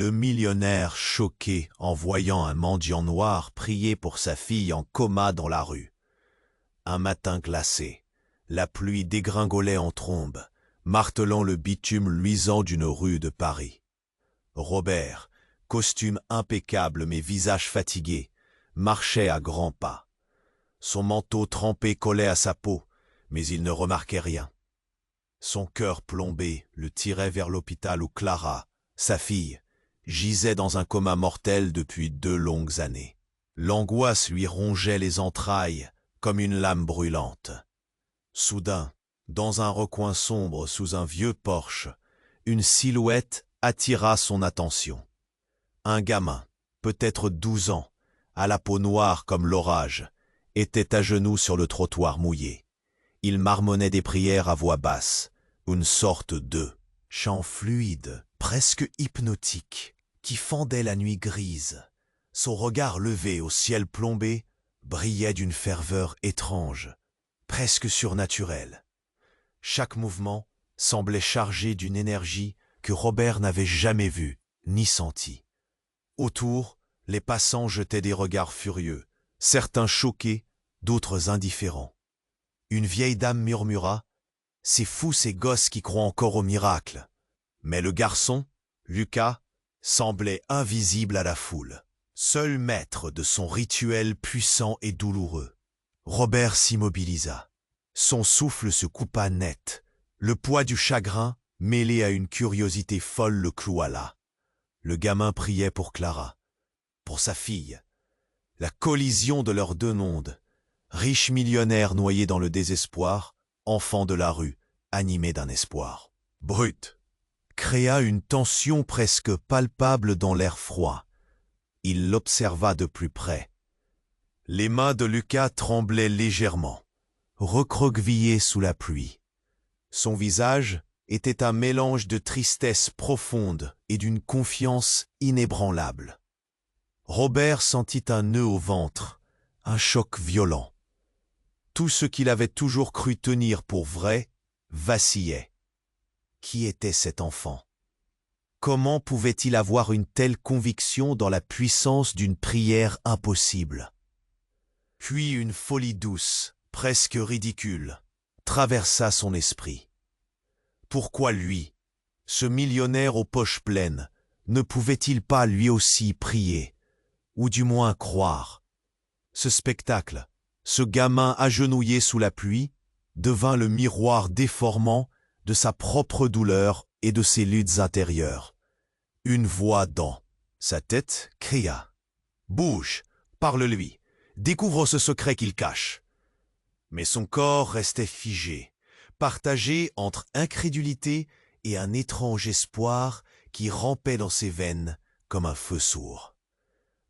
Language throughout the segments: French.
Le millionnaire, choqué en voyant un mendiant noir prier pour sa fille en coma dans la rue. Un matin glacé, la pluie dégringolait en trombe, martelant le bitume luisant d'une rue de Paris. Robert, costume impeccable mais visage fatigué, marchait à grands pas. Son manteau trempé collait à sa peau, mais il ne remarquait rien. Son cœur plombé le tirait vers l'hôpital où Clara, sa fille, gisait dans un coma mortel depuis 2 longues années. L'angoisse lui rongeait les entrailles comme une lame brûlante. Soudain, dans un recoin sombre sous un vieux porche, une silhouette attira son attention. Un gamin, peut-être 12 ans, à la peau noire comme l'orage, était à genoux sur le trottoir mouillé. Il marmonnait des prières à voix basse, une sorte de chant fluide, presque hypnotique, qui fendait la nuit grise. Son regard levé au ciel plombé brillait d'une ferveur étrange, presque surnaturelle. Chaque mouvement semblait chargé d'une énergie que Robert n'avait jamais vue ni sentie. Autour, les passants jetaient des regards furieux, certains choqués, d'autres indifférents. Une vieille dame murmura « C'est fou ces gosses qui croient encore au miracle !» Mais le garçon, Lucas, semblait invisible à la foule, seul maître de son rituel puissant et douloureux. Robert s'immobilisa. Son souffle se coupa net. Le poids du chagrin, mêlé à une curiosité folle, le cloua là. Le gamin priait pour Clara, pour sa fille. La collision de leurs 2 mondes, riche millionnaire noyé dans le désespoir, enfant de la rue, animé d'un espoir brut, créa une tension presque palpable dans l'air froid. Il l'observa de plus près. Les mains de Lucas tremblaient légèrement, recroquevillées sous la pluie. Son visage était un mélange de tristesse profonde et d'une confiance inébranlable. Robert sentit un nœud au ventre, un choc violent. Tout ce qu'il avait toujours cru tenir pour vrai vacillait. Qui était cet enfant? Comment pouvait-il avoir une telle conviction dans la puissance d'une prière impossible? Puis une folie douce, presque ridicule, traversa son esprit. Pourquoi lui, ce millionnaire aux poches pleines, ne pouvait-il pas lui aussi prier, ou du moins croire? Ce spectacle, ce gamin agenouillé sous la pluie, devint le miroir déformant de sa propre douleur et de ses luttes intérieures. Une voix dans sa tête cria « Bouge, parle-lui, découvre ce secret qu'il cache !» Mais son corps restait figé, partagé entre incrédulité et un étrange espoir qui rampait dans ses veines comme un feu sourd.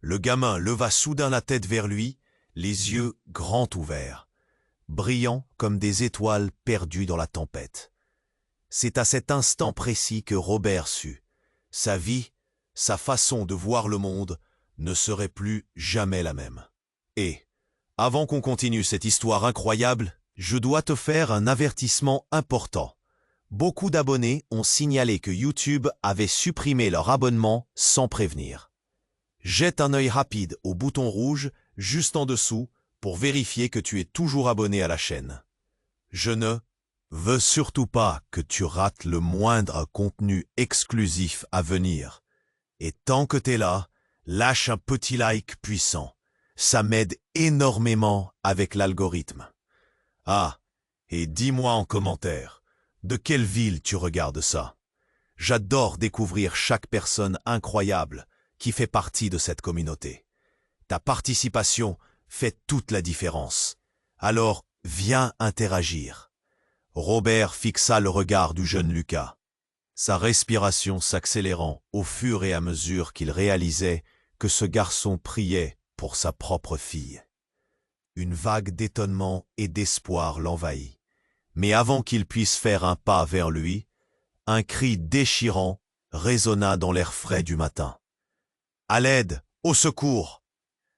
Le gamin leva soudain la tête vers lui, les yeux grands ouverts, brillants comme des étoiles perdues dans la tempête. C'est à cet instant précis que Robert sut. Sa vie, sa façon de voir le monde, ne serait plus jamais la même. Et, avant qu'on continue cette histoire incroyable, je dois te faire un avertissement important. Beaucoup d'abonnés ont signalé que YouTube avait supprimé leur abonnement sans prévenir. Jette un œil rapide au bouton rouge juste en dessous pour vérifier que tu es toujours abonné à la chaîne. Je ne veux surtout pas que tu rates le moindre contenu exclusif à venir. Et tant que t'es là, lâche un petit like puissant. Ça m'aide énormément avec l'algorithme. Ah, et dis-moi en commentaire, de quelle ville tu regardes ça? J'adore découvrir chaque personne incroyable qui fait partie de cette communauté. Ta participation fait toute la différence. Alors, viens interagir. Robert fixa le regard du jeune Lucas, sa respiration s'accélérant au fur et à mesure qu'il réalisait que ce garçon priait pour sa propre fille. Une vague d'étonnement et d'espoir l'envahit. Mais avant qu'il puisse faire un pas vers lui, un cri déchirant résonna dans l'air frais du matin. « À l'aide! Au secours !»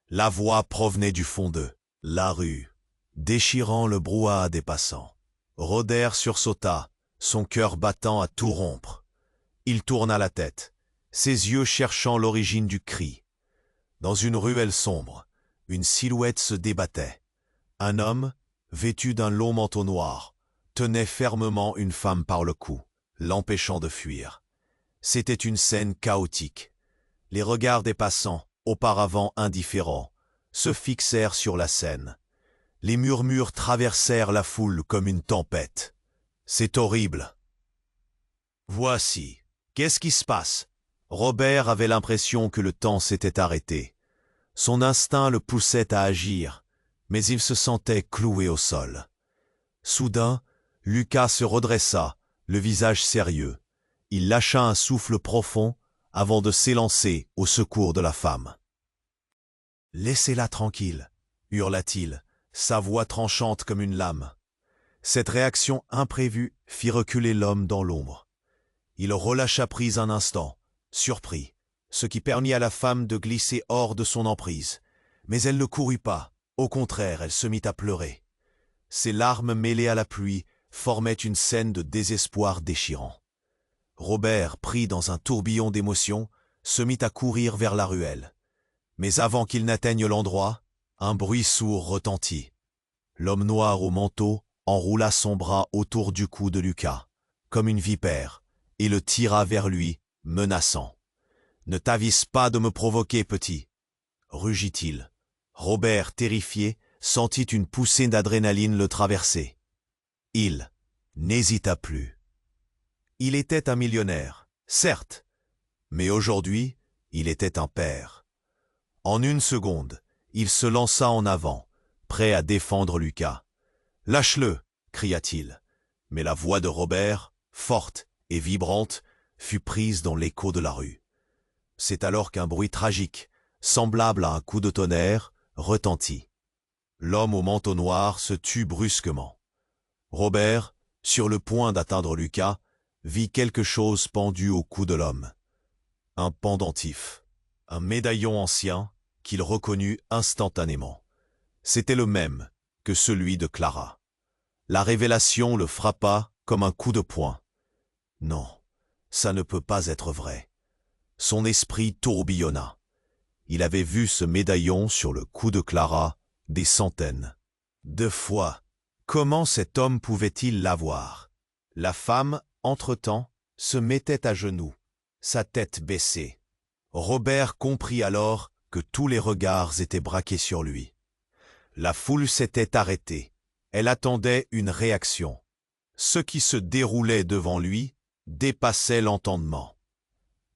La voix provenait du fond de la rue, déchirant le brouhaha des passants. Robert sursauta, son cœur battant à tout rompre. Il tourna la tête. ses yeux cherchant l'origine du cri. Dans une ruelle sombre, une silhouette se débattait. Un homme, vêtu d'un long manteau noir, tenait fermement une femme par le cou, l'empêchant de fuir. C'était une scène chaotique. Les regards des passants, auparavant indifférents, se fixèrent sur la scène. Les murmures traversèrent la foule comme une tempête. « C'est horrible. »« Voici. Qu'est-ce qui se passe ?» Robert avait l'impression que le temps s'était arrêté. Son instinct le poussait à agir, mais il se sentait cloué au sol. Soudain, Lucas se redressa, le visage sérieux. Il lâcha un souffle profond avant de s'élancer au secours de la femme. « Laissez-la tranquille » hurla-t-il, sa voix tranchante comme une lame. Cette réaction imprévue fit reculer l'homme dans l'ombre. Il relâcha prise un instant, surpris, ce qui permit à la femme de glisser hors de son emprise. Mais elle ne courut pas, au contraire, elle se mit à pleurer. Ses larmes mêlées à la pluie formaient une scène de désespoir déchirant. Robert, pris dans un tourbillon d'émotions, se mit à courir vers la ruelle. Mais avant qu'il n'atteigne l'endroit, un bruit sourd retentit. L'homme noir au manteau enroula son bras autour du cou de Lucas, comme une vipère, et le tira vers lui, menaçant. « Ne t'avise pas de me provoquer, petit !» rugit-il. Robert, terrifié, sentit une poussée d'adrénaline le traverser. Il n'hésita plus. Il était un millionnaire, certes, mais aujourd'hui, il était un père. En une seconde, il se lança en avant, prêt à défendre Lucas. « Lâche-le » cria-t-il. Mais la voix de Robert, forte et vibrante, fut prise dans l'écho de la rue. C'est alors qu'un bruit tragique, semblable à un coup de tonnerre, retentit. L'homme au manteau noir se tut brusquement. Robert, sur le point d'atteindre Lucas, vit quelque chose pendu au cou de l'homme. Un pendentif, un médaillon ancien qu'il reconnut instantanément. C'était le même que celui de Clara. La révélation le frappa comme un coup de poing. Non, ça ne peut pas être vrai. Son esprit tourbillonna. Il avait vu ce médaillon sur le cou de Clara des centaines de fois. Comment cet homme pouvait-il l'avoir? La femme, entre-temps, se mettait à genoux, sa tête baissée. Robert comprit alors que tous les regards étaient braqués sur lui. La foule s'était arrêtée. Elle attendait une réaction. Ce qui se déroulait devant lui dépassait l'entendement.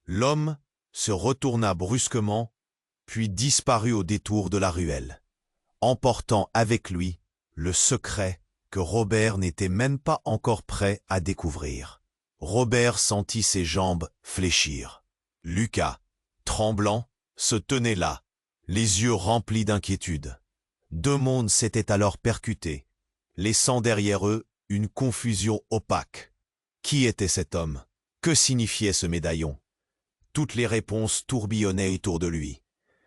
L'homme se retourna brusquement, puis disparut au détour de la ruelle, emportant avec lui le secret que Robert n'était même pas encore prêt à découvrir. Robert sentit ses jambes fléchir. Lucas, tremblant, se tenait là, les yeux remplis d'inquiétude. Deux mondes s'étaient alors percutés, laissant derrière eux une confusion opaque. Qui était cet homme? Que signifiait ce médaillon? Toutes les réponses tourbillonnaient autour de lui.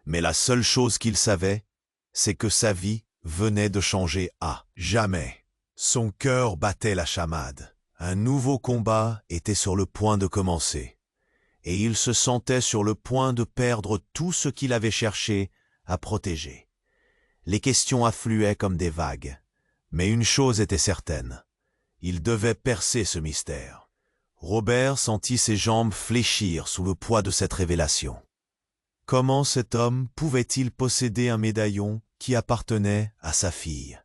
Mais la seule chose qu'il savait, c'est que sa vie venait de changer à jamais. Son cœur battait la chamade. Un nouveau combat était sur le point de commencer. Et il se sentait sur le point de perdre tout ce qu'il avait cherché à protéger. Les questions affluaient comme des vagues. Mais une chose était certaine. Il devait percer ce mystère. Robert sentit ses jambes fléchir sous le poids de cette révélation. Comment cet homme pouvait-il posséder un médaillon qui appartenait à sa fille?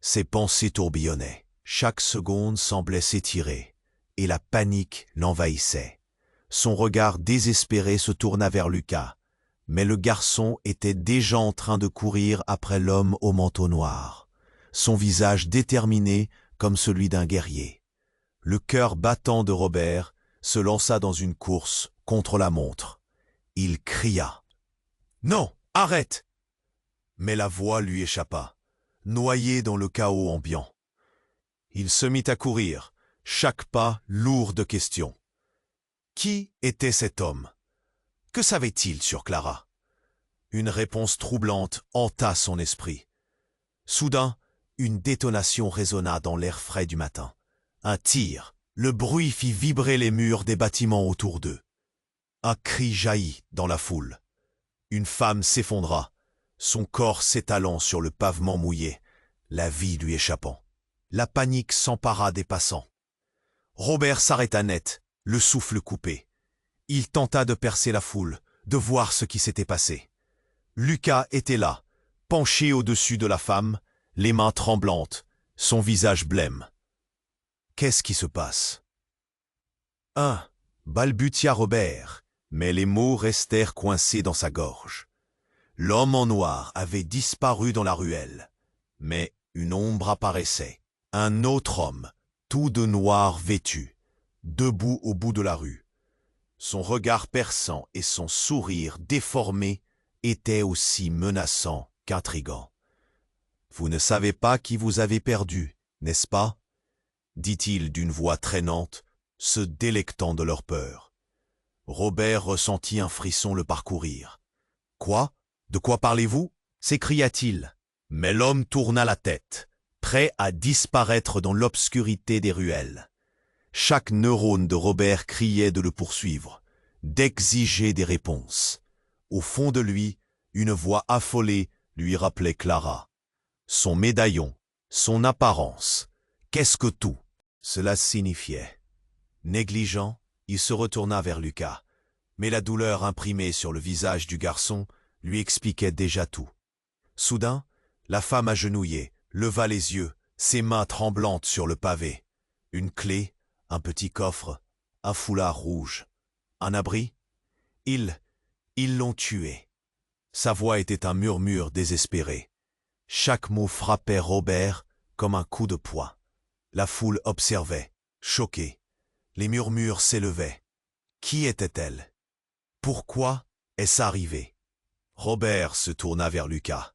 Ses pensées tourbillonnaient. Chaque seconde semblait s'étirer, et la panique l'envahissait. Son regard désespéré se tourna vers Lucas, mais le garçon était déjà en train de courir après l'homme au manteau noir, son visage déterminé comme celui d'un guerrier. Le cœur battant de Robert se lança dans une course contre la montre. Il cria. « Non, arrête !» Mais la voix lui échappa, noyé dans le chaos ambiant. Il se mit à courir, chaque pas lourd de questions. Qui était cet homme? Que savait-il sur Clara? Une réponse troublante hanta son esprit. Soudain, une détonation résonna dans l'air frais du matin. Un tir, le bruit fit vibrer les murs des bâtiments autour d'eux. Un cri jaillit dans la foule. Une femme s'effondra, son corps s'étalant sur le pavement mouillé, la vie lui échappant. La panique s'empara des passants. Robert s'arrêta net, le souffle coupé. Il tenta de percer la foule, de voir ce qui s'était passé. Lucas était là, penché au-dessus de la femme, les mains tremblantes, son visage blême. « Qu'est-ce qui se passe ?»« balbutia Robert, mais les mots restèrent coincés dans sa gorge. L'homme en noir avait disparu dans la ruelle, mais une ombre apparaissait. Un autre homme, tout de noir vêtu, debout au bout de la rue. Son regard perçant et son sourire déformé étaient aussi menaçants qu'intrigants. « Vous ne savez pas qui vous avez perdu, n'est-ce pas ?» dit-il d'une voix traînante, se délectant de leur peur. Robert ressentit un frisson le parcourir. « Quoi? De quoi parlez-vous » s'écria-t-il. Mais l'homme tourna la tête, prêt à disparaître dans l'obscurité des ruelles. Chaque neurone de Robert criait de le poursuivre, d'exiger des réponses. Au fond de lui, une voix affolée lui rappelait Clara. Son médaillon, son apparence, qu'est-ce que tout cela signifiait? Négligent, il se retourna vers Lucas, mais la douleur imprimée sur le visage du garçon lui expliquait déjà tout. Soudain, la femme agenouillée leva les yeux, ses mains tremblantes sur le pavé. Une clé, un petit coffre, un foulard rouge, un abri. Ils l'ont tué. Sa voix était un murmure désespéré. Chaque mot frappait Robert comme un coup de poing. La foule observait, choquée. Les murmures s'élevaient. Qui était-elle? Pourquoi est-ce arrivé? Robert se tourna vers Lucas.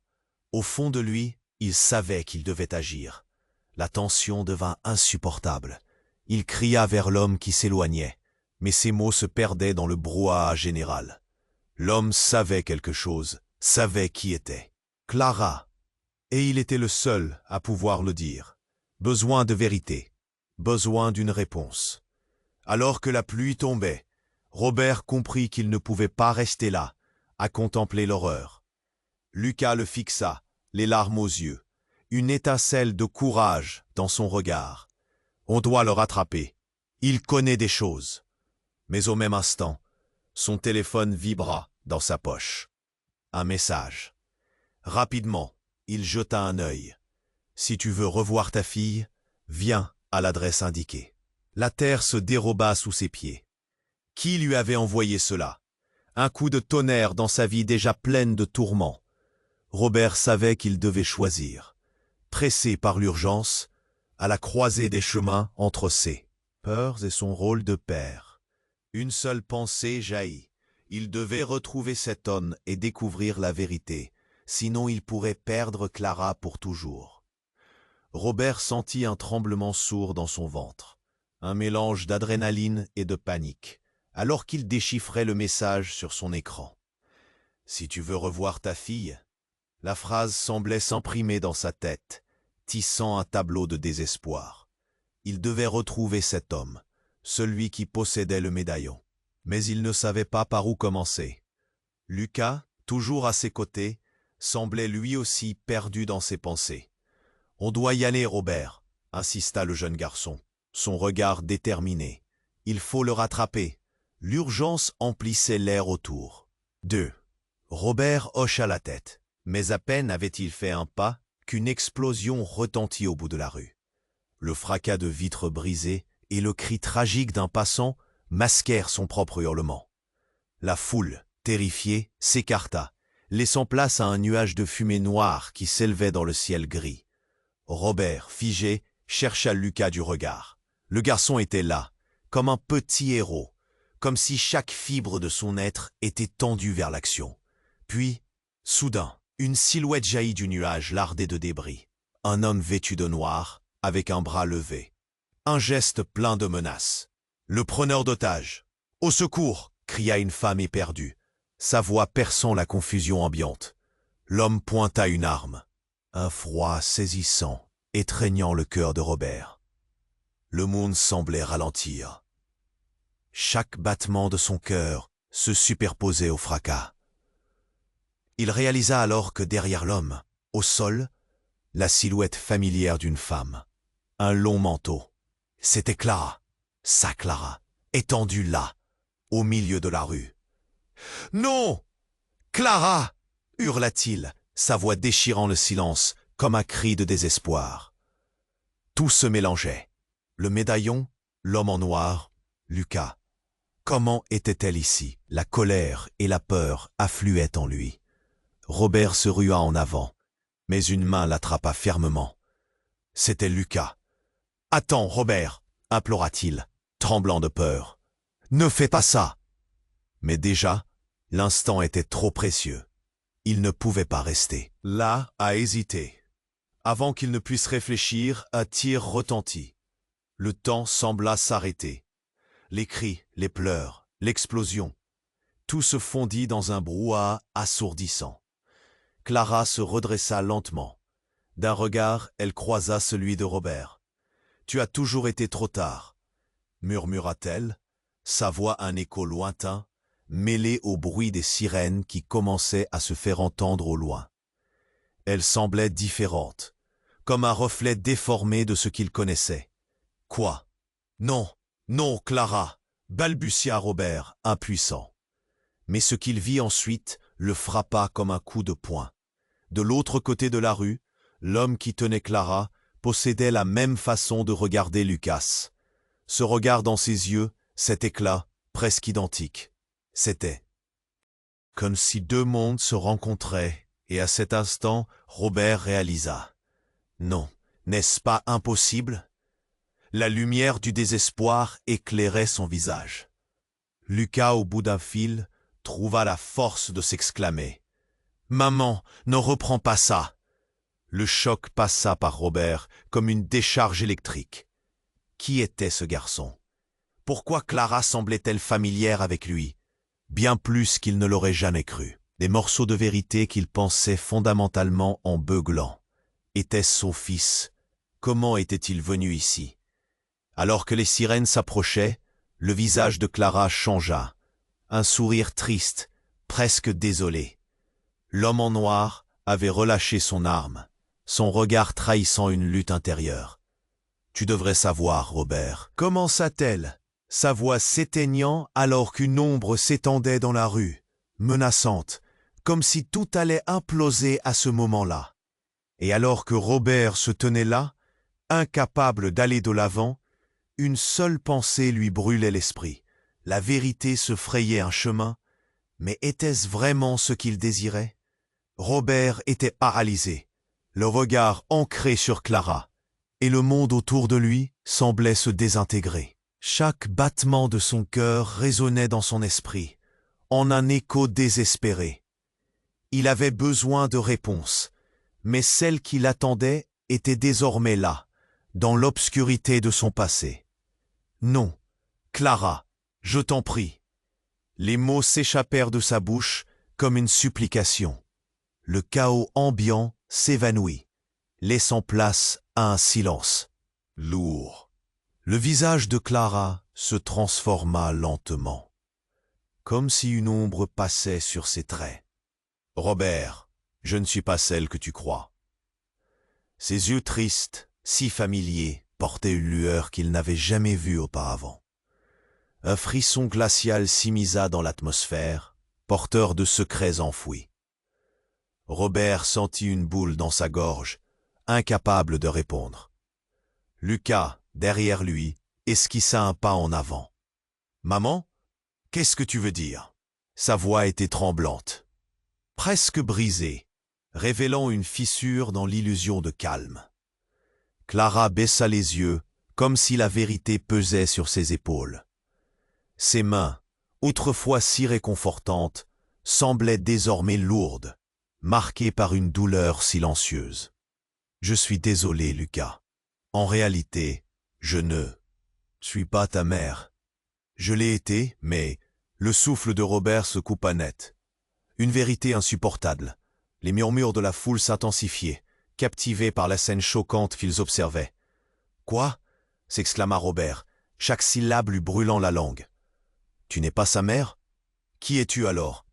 Au fond de lui, il savait qu'il devait agir. La tension devint insupportable. Il cria vers l'homme qui s'éloignait, mais ses mots se perdaient dans le brouhaha général. L'homme savait quelque chose, savait qui était. Clara. Et il était le seul à pouvoir le dire. Besoin de vérité, besoin d'une réponse. Alors que la pluie tombait, Robert comprit qu'il ne pouvait pas rester là, à contempler l'horreur. Lucas le fixa, les larmes aux yeux, une étincelle de courage dans son regard. On doit le rattraper. Il connaît des choses. Mais au même instant, son téléphone vibra dans sa poche. Un message. Rapidement, il jeta un œil. Si tu veux revoir ta fille, viens à l'adresse indiquée. La terre se déroba sous ses pieds. Qui lui avait envoyé cela? Un coup de tonnerre dans sa vie déjà pleine de tourments. Robert savait qu'il devait choisir. Pressé par l'urgence, à la croisée des chemins entre ses peurs et son rôle de père. Une seule pensée jaillit. Il devait retrouver cet homme et découvrir la vérité, sinon il pourrait perdre Clara pour toujours. Robert sentit un tremblement sourd dans son ventre, un mélange d'adrénaline et de panique, alors qu'il déchiffrait le message sur son écran. « Si tu veux revoir ta fille », la phrase semblait s'imprimer dans sa tête, tissant un tableau de désespoir. Il devait retrouver cet homme, celui qui possédait le médaillon. Mais il ne savait pas par où commencer. Lucas, toujours à ses côtés, semblait lui aussi perdu dans ses pensées. « On doit y aller, Robert », insista le jeune garçon, son regard déterminé. « Il faut le rattraper. » L'urgence emplissait l'air autour. 2. Robert hocha la tête, mais à peine avait-il fait un pas qu'une explosion retentit au bout de la rue. Le fracas de vitres brisées et le cri tragique d'un passant masquèrent son propre hurlement. La foule, terrifiée, s'écarta, laissant place à un nuage de fumée noire qui s'élevait dans le ciel gris. Robert, figé, chercha Lucas du regard. Le garçon était là, comme un petit héros, comme si chaque fibre de son être était tendue vers l'action. Puis, soudain, une silhouette jaillit du nuage lardé de débris. Un homme vêtu de noir, avec un bras levé. Un geste plein de menaces. Le preneur d'otages. « Au secours !» cria une femme éperdue, sa voix perçant la confusion ambiante. L'homme pointa une arme. Un froid saisissant, étreignant le cœur de Robert. Le monde semblait ralentir. Chaque battement de son cœur se superposaient au fracas. Il réalisa alors que derrière l'homme, au sol, la silhouette familière d'une femme. Un long manteau. C'était Clara, sa Clara, étendue là, au milieu de la rue. « Non! Clara !» hurla-t-il, sa voix déchirant le silence comme un cri de désespoir. Tout se mélangeait. Le médaillon, l'homme en noir, Lucas. Comment était-elle ici? La colère et la peur affluaient en lui. Robert se rua en avant, mais une main l'attrapa fermement. C'était Lucas. « Attends, Robert !» implora-t-il, tremblant de peur. « Ne fais pas ça !» Mais déjà, l'instant était trop précieux. Il ne pouvait pas rester là à hésiter. Avant qu'il ne puisse réfléchir, un tir retentit. Le temps sembla s'arrêter. Les cris, les pleurs, l'explosion. Tout se fondit dans un brouhaha assourdissant. Clara se redressa lentement. D'un regard, elle croisa celui de Robert. « Tu as toujours été trop tard », murmura-t-elle, sa voix un écho lointain, mêlé au bruit des sirènes qui commençaient à se faire entendre au loin. Elle semblait différente, comme un reflet déformé de ce qu'il connaissait. « Quoi? Non, non, Clara !» balbutia Robert, impuissant. Mais ce qu'il vit ensuite le frappa comme un coup de poing. De l'autre côté de la rue, l'homme qui tenait Clara possédait la même façon de regarder Lucas. Ce regard dans ses yeux, cet éclat, presque identique. C'était comme si deux mondes se rencontraient, et à cet instant, Robert réalisa. Non, n'est-ce pas impossible? La lumière du désespoir éclairait son visage. Lucas, au bout d'un fil, trouva la force de s'exclamer. « Maman, ne reprends pas ça !» Le choc passa par Robert comme une décharge électrique. Qui était ce garçon? Pourquoi Clara semblait-elle familière avec lui? Bien plus qu'il ne l'aurait jamais cru. Des morceaux de vérité qu'il pensait fondamentalement en beuglant. Était-ce son fils? Comment était-il venu ici? Alors que les sirènes s'approchaient, le visage de Clara changea. Un sourire triste, presque désolé. L'homme en noir avait relâché son arme, son regard trahissant une lutte intérieure. « Tu devrais savoir, Robert. » commença-t-elle, sa voix s'éteignant alors qu'une ombre s'étendait dans la rue, menaçante, comme si tout allait imploser à ce moment-là. Et alors que Robert se tenait là, incapable d'aller de l'avant, une seule pensée lui brûlait l'esprit. La vérité se frayait un chemin, mais était-ce vraiment ce qu'il désirait? Robert était paralysé, le regard ancré sur Clara, et le monde autour de lui semblait se désintégrer. Chaque battement de son cœur résonnait dans son esprit, en un écho désespéré. Il avait besoin de réponses, mais celle qui l'attendait était désormais là, dans l'obscurité de son passé. « Non, Clara, je t'en prie. » Les mots s'échappèrent de sa bouche comme une supplication. Le chaos ambiant s'évanouit, laissant place à un silence lourd. Le visage de Clara se transforma lentement, comme si une ombre passait sur ses traits. « Robert, je ne suis pas celle que tu crois. » Ses yeux tristes, si familiers, portaient une lueur qu'il n'avait jamais vue auparavant. Un frisson glacial s'immisça dans l'atmosphère, porteur de secrets enfouis. Robert sentit une boule dans sa gorge, incapable de répondre. Lucas, derrière lui, esquissa un pas en avant. « Maman, qu'est-ce que tu veux dire ?» Sa voix était tremblante, presque brisée, révélant une fissure dans l'illusion de calme. Clara baissa les yeux, comme si la vérité pesait sur ses épaules. Ses mains, autrefois si réconfortantes, semblaient désormais lourdes, marquées par une douleur silencieuse. « Je suis désolé, Lucas. En réalité, je ne suis pas ta mère. Je l'ai été, mais le souffle de Robert se coupa net. Une vérité insupportable. Les murmures de la foule s'intensifiaient, captivés par la scène choquante qu'ils observaient. « Quoi ?» s'exclama Robert, chaque syllabe lui brûlant la langue. « Tu n'es pas sa mère ? Qui es-tu alors?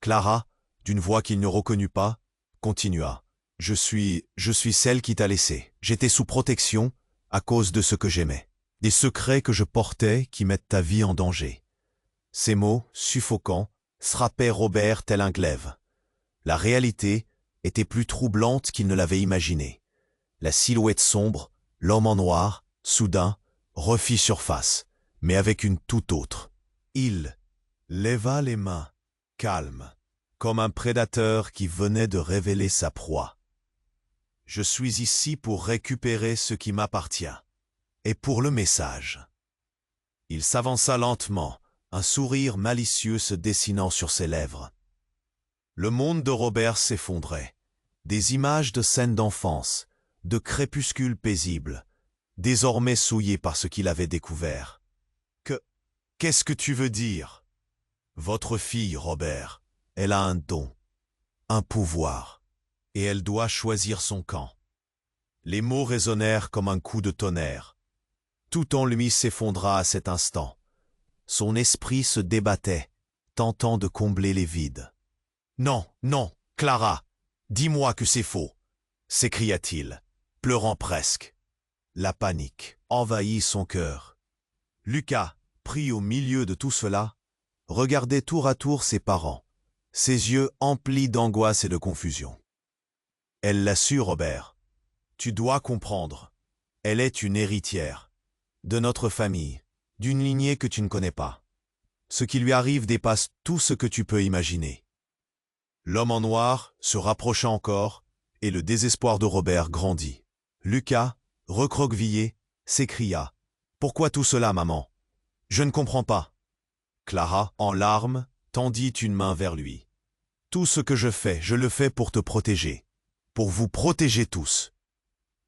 Clara, d'une voix qu'il ne reconnut pas, continua. Je suis celle qui t'a laissé. J'étais sous protection à cause de ce que j'aimais. Des secrets que je portais qui mettent ta vie en danger. Ces mots, suffocants, frappaient Robert tel un glaive. La réalité était plus troublante qu'il ne l'avait imaginé. La silhouette sombre, l'homme en noir, soudain, refit surface, mais avec une toute autre. Il leva les mains, calme, comme un prédateur qui venait de révéler sa proie. « Je suis ici pour récupérer ce qui m'appartient, et pour le message. » Il s'avança lentement, un sourire malicieux se dessinant sur ses lèvres. Le monde de Robert s'effondrait. Des images de scènes d'enfance, de crépuscules paisibles, désormais souillées par ce qu'il avait découvert. Qu'est-ce que tu veux dire? Votre fille, Robert, elle a un don, un pouvoir, et elle doit choisir son camp. Les mots résonnèrent comme un coup de tonnerre. Tout en lui s'effondra à cet instant. Son esprit se débattait, tentant de combler les vides. « Non, non, Clara, dis-moi que c'est faux !» s'écria-t-il, pleurant presque. La panique envahit son cœur. Lucas, pris au milieu de tout cela, regardait tour à tour ses parents, ses yeux emplis d'angoisse et de confusion. « Elle l'a su, Robert. Tu dois comprendre. Elle est une héritière, de notre famille, d'une lignée que tu ne connais pas. Ce qui lui arrive dépasse tout ce que tu peux imaginer. » L'homme en noir se rapprocha encore, et le désespoir de Robert grandit. Lucas, recroquevillé, s'écria. « Pourquoi tout cela, maman? Je ne comprends pas. » Clara, en larmes, tendit une main vers lui. « Tout ce que je fais, je le fais pour te protéger, pour vous protéger tous. »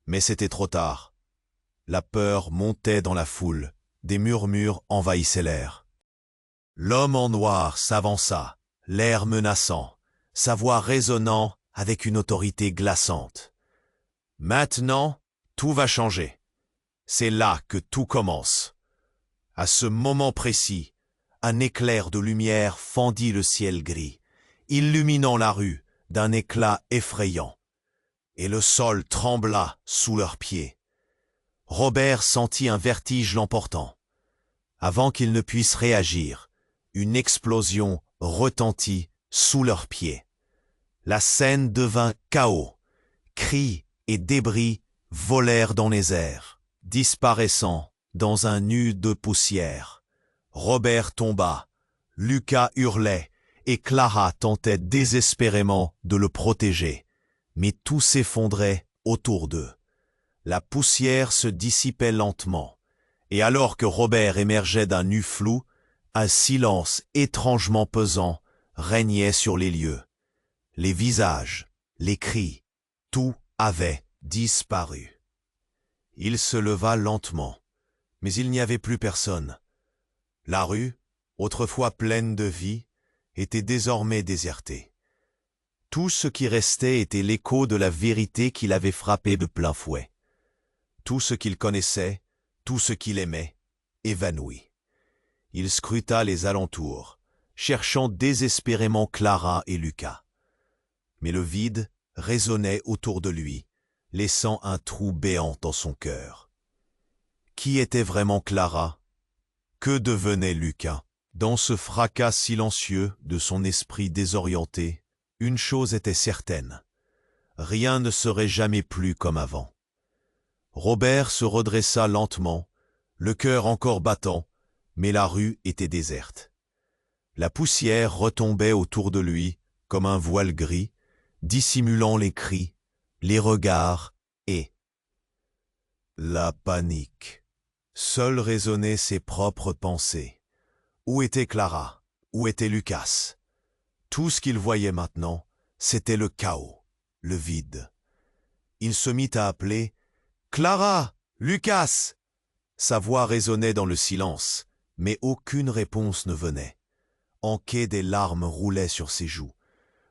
Mais c'était trop tard. La peur montait dans la foule, des murmures envahissaient l'air. L'homme en noir s'avança, l'air menaçant, sa voix résonnant avec une autorité glaçante. « Maintenant, tout va changer. C'est là que tout commence. » À ce moment précis, un éclair de lumière fendit le ciel gris, illuminant la rue d'un éclat effrayant. Et le sol trembla sous leurs pieds. Robert sentit un vertige l'emportant. Avant qu'il ne puisse réagir, une explosion retentit sous leurs pieds. La scène devint chaos. Cris et débris volèrent dans les airs, disparaissant dans un nu de poussière. Robert tomba, Lucas hurlait et Clara tentait désespérément de le protéger. Mais tout s'effondrait autour d'eux. La poussière se dissipait lentement, et alors que Robert émergeait d'un nu flou, un silence étrangement pesant régnait sur les lieux. Les visages, les cris, tout avait disparu. Il se leva lentement, mais il n'y avait plus personne. La rue, autrefois pleine de vie, était désormais désertée. Tout ce qui restait était l'écho de la vérité qui l'avait frappé de plein fouet. Tout ce qu'il connaissait, tout ce qu'il aimait, évanoui. Il scruta les alentours, cherchant désespérément Clara et Lucas. Mais le vide résonnait autour de lui, laissant un trou béant dans son cœur. Qui était vraiment Clara? Que devenait Lucas? Dans ce fracas silencieux de son esprit désorienté, une chose était certaine. Rien ne serait jamais plus comme avant. Robert se redressa lentement, le cœur encore battant, mais la rue était déserte. La poussière retombait autour de lui comme un voile gris, dissimulant les cris, les regards et la panique. Seules résonnaient ses propres pensées. Où était Clara? Où était Lucas? Tout ce qu'il voyait maintenant, c'était le chaos, le vide. Il se mit à appeler « Clara! Lucas !» Sa voix résonnait dans le silence, mais aucune réponse ne venait. En quai, des larmes roulaient sur ses joues,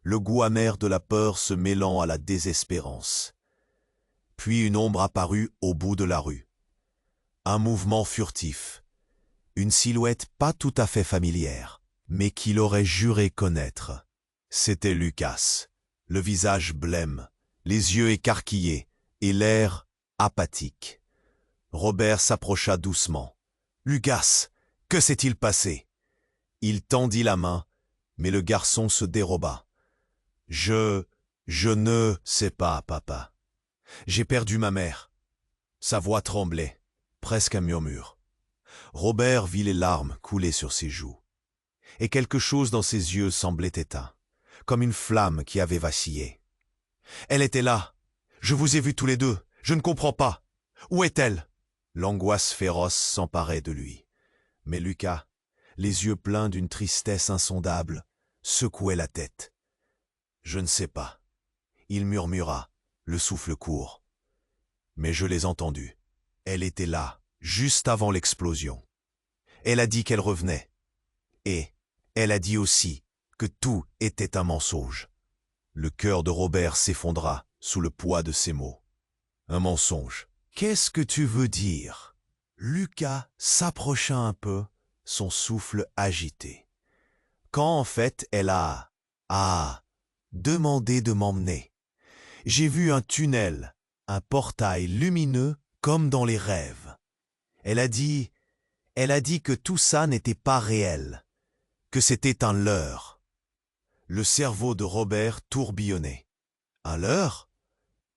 le goût amer de la peur se mêlant à la désespérance. Puis une ombre apparut au bout de la rue. Un mouvement furtif, une silhouette pas tout à fait familière. mais qu'il aurait juré connaître. C'était Lucas, le visage blême, les yeux écarquillés et l'air apathique. Robert s'approcha doucement. « Lucas, que s'est-il passé ?» Il tendit la main, mais le garçon se déroba. « Je ne sais pas, papa. J'ai perdu ma mère. » Sa voix tremblait, presque un murmure. Robert vit les larmes couler sur ses joues. Et quelque chose dans ses yeux semblait éteint, comme une flamme qui avait vacillé. « Elle était là. Je vous ai vus tous les deux. Je ne comprends pas. Où est-elle » L'angoisse féroce s'emparait de lui. Mais Lucas, les yeux pleins d'une tristesse insondable, secouait la tête. « Je ne sais pas. » Il murmura, le souffle court. « Mais je l'ai entendue. Elle était là, juste avant l'explosion. Elle a dit qu'elle revenait. Et elle a dit aussi que tout était un mensonge. » Le cœur de Robert s'effondra sous le poids de ces mots. Un mensonge. « Qu'est-ce que tu veux dire ?» Lucas s'approcha un peu, son souffle agité. « Quand en fait elle a demandé de m'emmener. J'ai vu un tunnel, un portail lumineux comme dans les rêves. Elle a dit que tout ça n'était pas réel, que c'était un leurre. » Le cerveau de Robert tourbillonnait. « Un leurre ?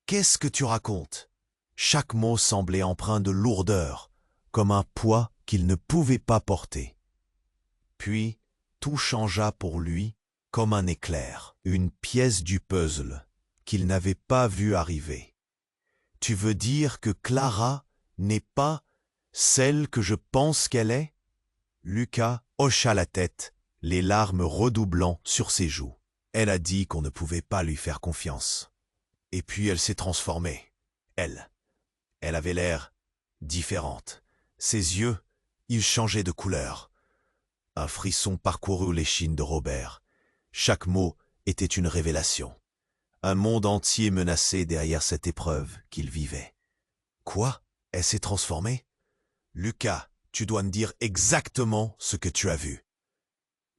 Qu'est-ce que tu racontes ?» Chaque mot semblait empreint de lourdeur, comme un poids qu'il ne pouvait pas porter. Puis, tout changea pour lui comme un éclair, une pièce du puzzle qu'il n'avait pas vu arriver. « Tu veux dire que Clara n'est pas celle que je pense qu'elle est ?» Lucas hocha la tête, les larmes redoublant sur ses joues. Elle a dit qu'on ne pouvait pas lui faire confiance. Et puis elle s'est transformée. Elle avait l'air différente. Ses yeux, ils changeaient de couleur. Un frisson parcourut l'échine de Robert. Chaque mot était une révélation. Un monde entier menaçait derrière cette épreuve qu'il vivait. « Quoi ? Elle s'est transformée ? Lucas, tu dois me dire exactement ce que tu as vu. »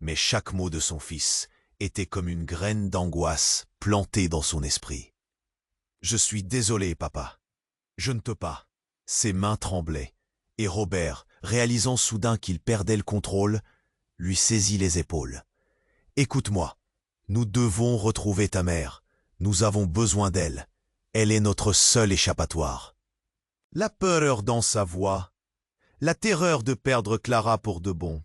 Mais chaque mot de son fils était comme une graine d'angoisse plantée dans son esprit. « Je suis désolé, papa. Je ne peux pas. » Ses mains tremblaient, et Robert, réalisant soudain qu'il perdait le contrôle, lui saisit les épaules. « Écoute-moi, nous devons retrouver ta mère. Nous avons besoin d'elle. Elle est notre seul échappatoire. » La peur dans sa voix, la terreur de perdre Clara pour de bon.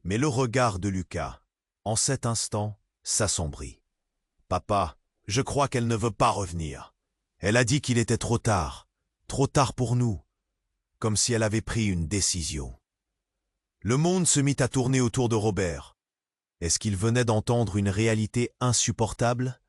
Mais le regard de Lucas, en cet instant, s'assombrit. « Papa, je crois qu'elle ne veut pas revenir. Elle a dit qu'il était trop tard pour nous, comme si elle avait pris une décision. » Le monde se mit à tourner autour de Robert. Est-ce qu'il venait d'entendre une réalité insupportable?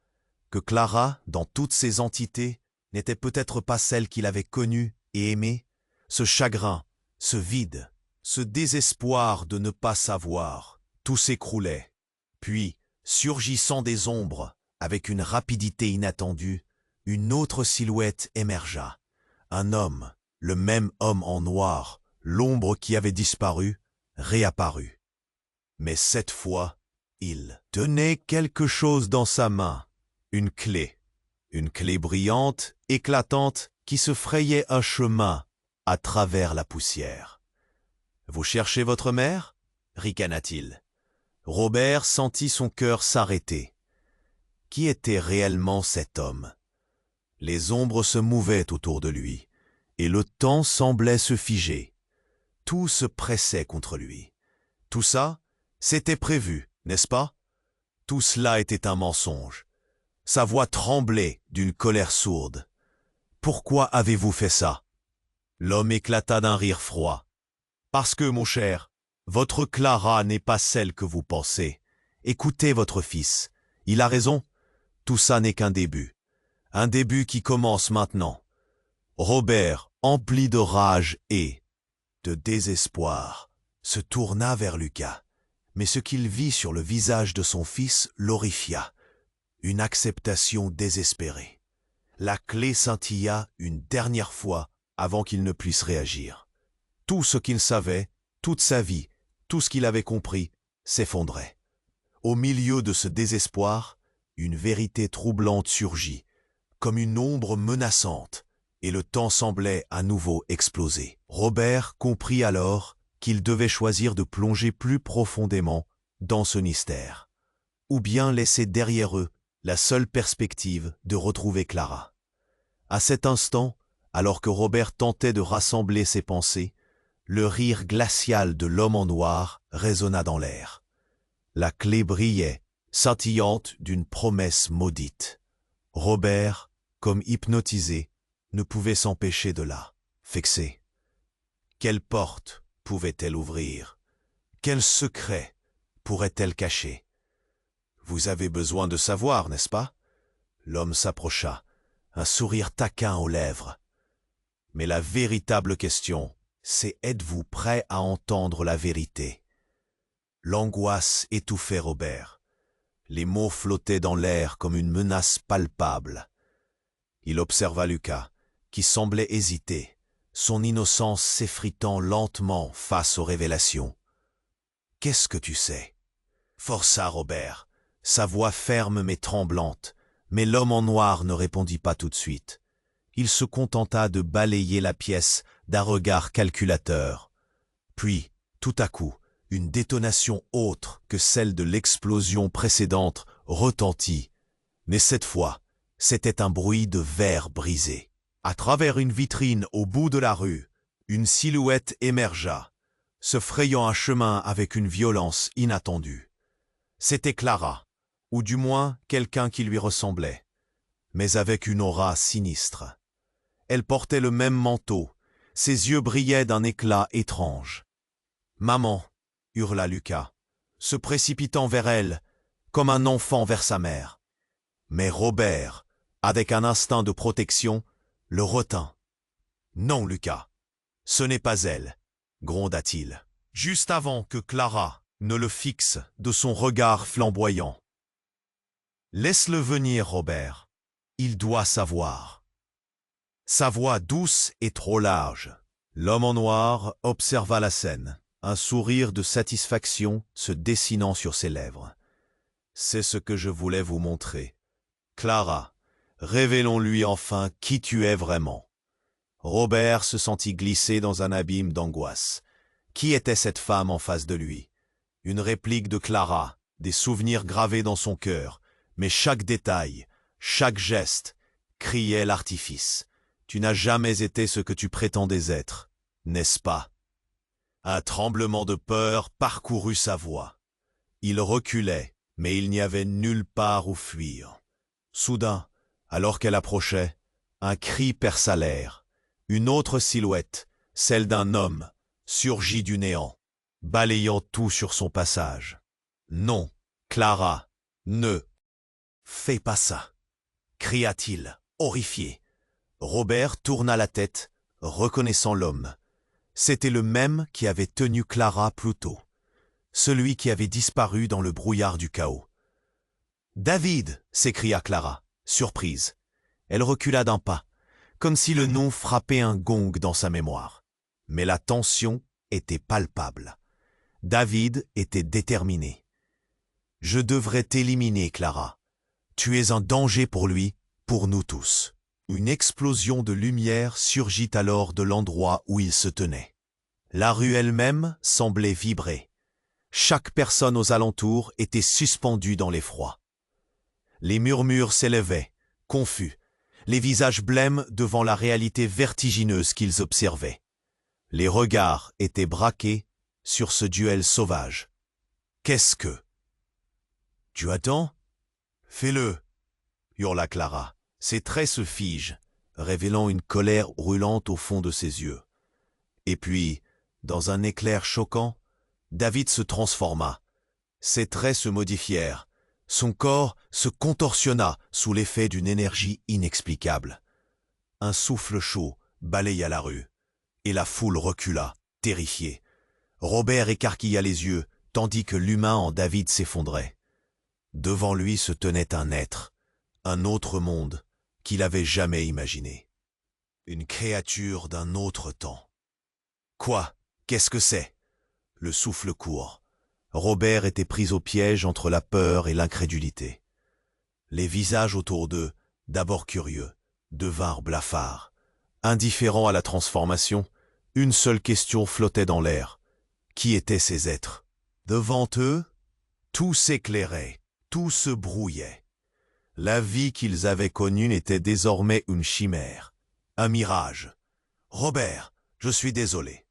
Que Clara, dans toutes ses entités, n'était peut-être pas celle qu'il avait connue et aimée? Ce chagrin, ce vide, ce désespoir de ne pas savoir, tout s'écroulait. Puis, surgissant des ombres, avec une rapidité inattendue, une autre silhouette émergea. Un homme, le même homme en noir, l'ombre qui avait disparu, réapparut. Mais cette fois, il tenait quelque chose dans sa main, une clé brillante, éclatante, qui se frayait un chemin à travers la poussière. « Vous cherchez votre mère ?» ricana-t-il. Robert sentit son cœur s'arrêter. Qui était réellement cet homme? Les ombres se mouvaient autour de lui, et le temps semblait se figer. Tout se pressait contre lui. Tout ça, c'était prévu, n'est-ce pas? Tout cela était un mensonge. Sa voix tremblait d'une colère sourde. « Pourquoi avez-vous fait ça ?» L'homme éclata d'un rire froid. « Parce que, mon cher, votre Clara n'est pas celle que vous pensez. Écoutez votre fils. Il a raison. Tout ça n'est qu'un début. Un début qui commence maintenant. » Robert, empli de rage et de désespoir, se tourna vers Lucas. Mais ce qu'il vit sur le visage de son fils l'horrifia. Une acceptation désespérée. La clé scintilla une dernière fois avant qu'il ne puisse réagir. Tout ce qu'il savait, toute sa vie, tout ce qu'il avait compris, s'effondrait. Au milieu de ce désespoir, une vérité troublante surgit, comme une ombre menaçante, et le temps semblait à nouveau exploser. Robert comprit alors qu'il devait choisir de plonger plus profondément dans ce mystère, ou bien laisser derrière eux la seule perspective de retrouver Clara. À cet instant, alors que Robert tentait de rassembler ses pensées, le rire glacial de l'homme en noir résonna dans l'air. La clé brillait, scintillante d'une promesse maudite. Robert, comme hypnotisé, ne pouvait s'empêcher de la fixer. Quelle porte pouvait-elle ouvrir? Quel secret pourrait-elle cacher? Vous avez besoin de savoir, n'est-ce pas? L'homme s'approcha, un sourire taquin aux lèvres. Mais la véritable question, c'est êtes-vous prêt à entendre la vérité? L'angoisse étouffait Robert. Les mots flottaient dans l'air comme une menace palpable. Il observa Lucas, qui semblait hésiter, son innocence s'effritant lentement face aux révélations. « Qu'est-ce que tu sais ?» força Robert, sa voix ferme mais tremblante, mais l'homme en noir ne répondit pas tout de suite. Il se contenta de balayer la pièce d'un regard calculateur. Puis, tout à coup, une détonation autre que celle de l'explosion précédente retentit. Mais cette fois, c'était un bruit de verre brisé. À travers une vitrine au bout de la rue, une silhouette émergea, se frayant un chemin avec une violence inattendue. C'était Clara, ou du moins quelqu'un qui lui ressemblait, mais avec une aura sinistre. Elle portait le même manteau, ses yeux brillaient d'un éclat étrange. « Maman !» hurla Lucas, se précipitant vers elle, comme un enfant vers sa mère. Mais Robert, avec un instinct de protection, le retint. « Non, Lucas, ce n'est pas elle, » gronda-t-il, juste avant que Clara ne le fixe de son regard flamboyant. « Laisse-le venir, Robert, il doit savoir. » Sa voix douce et trop large. L'homme en noir observa la scène, un sourire de satisfaction se dessinant sur ses lèvres. « C'est ce que je voulais vous montrer. Clara, révélons-lui enfin qui tu es vraiment. » Robert se sentit glisser dans un abîme d'angoisse. Qui était cette femme en face de lui? Une réplique de Clara, des souvenirs gravés dans son cœur, mais chaque détail, chaque geste, criait l'artifice. Tu n'as jamais été ce que tu prétendais être, n'est-ce pas? Un tremblement de peur parcourut sa voix. Il reculait, mais il n'y avait nulle part où fuir. Soudain, alors qu'elle approchait, un cri perça l'air. Une autre silhouette, celle d'un homme, surgit du néant, balayant tout sur son passage. « Non, Clara, ne fais pas ça !» cria-t-il, horrifié. Robert tourna la tête, reconnaissant l'homme. C'était le même qui avait tenu Clara plus tôt, celui qui avait disparu dans le brouillard du chaos. « David !» s'écria Clara, surprise. Elle recula d'un pas, comme si le nom frappait un gong dans sa mémoire. Mais la tension était palpable. David était déterminé. « Je devrais t'éliminer, Clara. Tu es un danger pour lui, pour nous tous. » Une explosion de lumière surgit alors de l'endroit où il se tenait. La rue elle-même semblait vibrer. Chaque personne aux alentours était suspendue dans l'effroi. Les murmures s'élevaient, confus, les visages blêmes devant la réalité vertigineuse qu'ils observaient. Les regards étaient braqués sur ce duel sauvage. Qu'est-ce que... Tu attends? Fais-le, hurla Clara. Ses traits se figent, révélant une colère brûlante au fond de ses yeux. Et puis, dans un éclair choquant, David se transforma. Ses traits se modifièrent. Son corps se contorsionna sous l'effet d'une énergie inexplicable. Un souffle chaud balaya la rue, et la foule recula, terrifiée. Robert écarquilla les yeux, tandis que l'humain en David s'effondrait. Devant lui se tenait un être, un autre monde, qu'il avait jamais imaginé. Une créature d'un autre temps. Quoi? Qu'est-ce que c'est? Le souffle court. Robert était pris au piège entre la peur et l'incrédulité. Les visages autour d'eux, d'abord curieux, devinrent blafards. Indifférents à la transformation, une seule question flottait dans l'air. Qui étaient ces êtres? Devant eux, tout s'éclairait, tout se brouillait. La vie qu'ils avaient connue était désormais une chimère, un mirage. « Robert, je suis désolé. »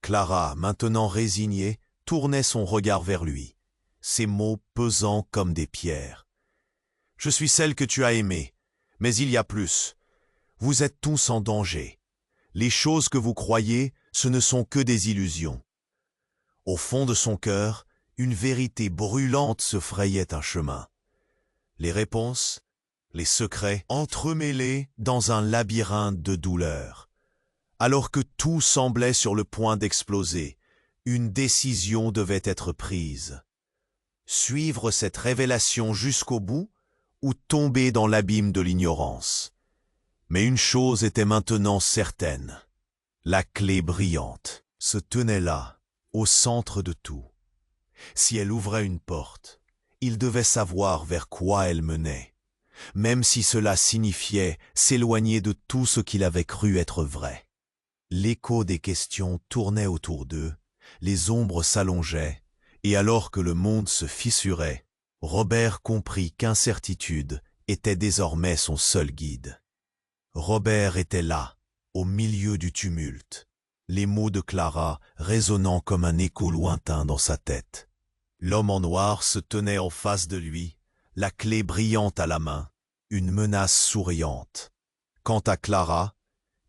Clara, maintenant résignée, tournait son regard vers lui, ses mots pesants comme des pierres. « Je suis celle que tu as aimée, mais il y a plus. Vous êtes tous en danger. Les choses que vous croyez, ce ne sont que des illusions. » Au fond de son cœur, une vérité brûlante se frayait un chemin. Les réponses, les secrets entremêlés dans un labyrinthe de douleurs. Alors que tout semblait sur le point d'exploser, une décision devait être prise. Suivre cette révélation jusqu'au bout ou tomber dans l'abîme de l'ignorance. Mais une chose était maintenant certaine. La clé brillante se tenait là, au centre de tout. Si elle ouvrait une porte, il devait savoir vers quoi elle menait, même si cela signifiait s'éloigner de tout ce qu'il avait cru être vrai. L'écho des questions tournait autour d'eux, les ombres s'allongeaient, et alors que le monde se fissurait, Robert comprit qu'incertitude était désormais son seul guide. Robert était là, au milieu du tumulte, les mots de Clara résonnant comme un écho lointain dans sa tête. L'homme en noir se tenait en face de lui, la clé brillante à la main, une menace souriante. Quant à Clara,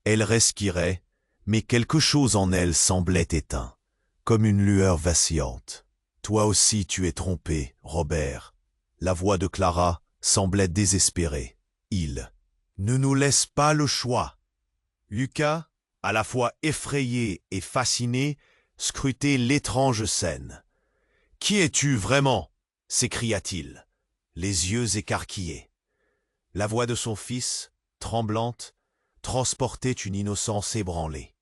elle respirait, mais quelque chose en elle semblait éteint, comme une lueur vacillante. « Toi aussi tu es trompé, Robert. » La voix de Clara semblait désespérée. « Il ne nous laisse pas le choix. » Lucas, à la fois effrayé et fasciné, scrutait l'étrange scène. « Qui es-tu vraiment ?» s'écria-t-il, les yeux écarquillés. La voix de son fils, tremblante, transportait une innocence ébranlée.